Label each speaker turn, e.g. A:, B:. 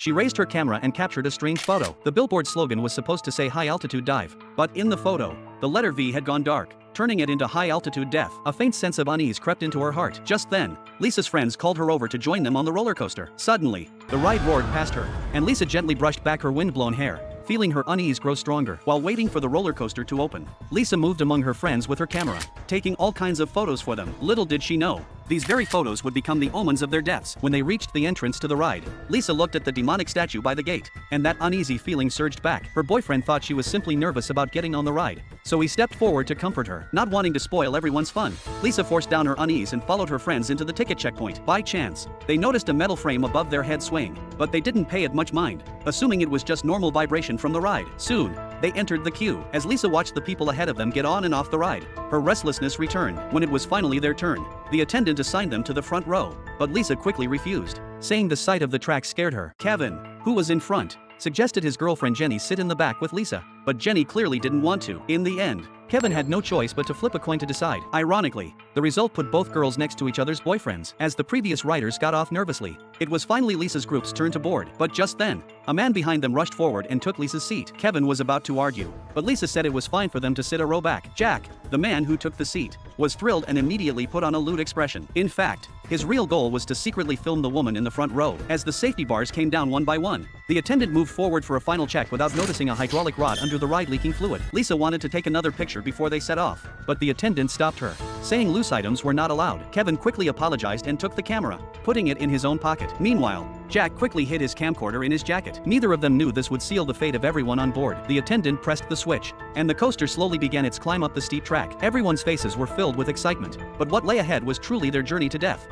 A: She raised her camera and captured a strange photo. The billboard slogan was supposed to say high altitude dive, but in the photo, the letter V had gone dark, turning it into high altitude death. A faint sense of unease crept into her heart. Just then, Lisa's friends called her over to join them on the roller coaster. Suddenly, the ride roared past her, and Lisa gently brushed back her wind-blown hair, feeling her unease grow stronger. While waiting for the roller coaster to open, Lisa moved among her friends with her camera, taking all kinds of photos for them. Little did she know, these very photos would become the omens of their deaths. When they reached the entrance to the ride, Lisa looked at the demonic statue by the gate, and that uneasy feeling surged back. Her boyfriend thought she was simply nervous about getting on the ride, so he stepped forward to comfort her. Not wanting to spoil everyone's fun, Lisa forced down her unease and followed her friends into the ticket checkpoint. By chance, they noticed a metal frame above their head swaying, but they didn't pay it much mind, assuming it was just normal vibration from the ride. Soon, they entered the queue. As Lisa watched the people ahead of them get on and off the ride, her restlessness returned. When it was finally their turn, the attendant assigned them to the front row, but Lisa quickly refused, saying the sight of the track scared her. Kevin, who was in front, suggested his girlfriend Jenny sit in the back with Lisa, but Jenny clearly didn't want to. In the end, Kevin had no choice but to flip a coin to decide. Ironically, the result put both girls next to each other's boyfriends. As the previous riders got off nervously, it was finally Lisa's group's turn to board. But just then, a man behind them rushed forward and took Lisa's seat. Kevin was about to argue, but Lisa said it was fine for them to sit a row back. Jack, the man who took the seat, was thrilled and immediately put on a lewd expression. In fact, his real goal was to secretly film the woman in the front row. As the safety bars came down one by one, the attendant moved forward for a final check without noticing a hydraulic rod under the ride leaking fluid. Lisa wanted to take another picture before they set off, but the attendant stopped her, saying loose items were not allowed. Kevin quickly apologized and took the camera, putting it in his own pocket. Meanwhile, Jack quickly hid his camcorder in his jacket. Neither of them knew this would seal the fate of everyone on board. The attendant pressed the switch, and the coaster slowly began its climb up the steep track. Everyone's faces were filled with excitement, but what lay ahead was truly their journey to death.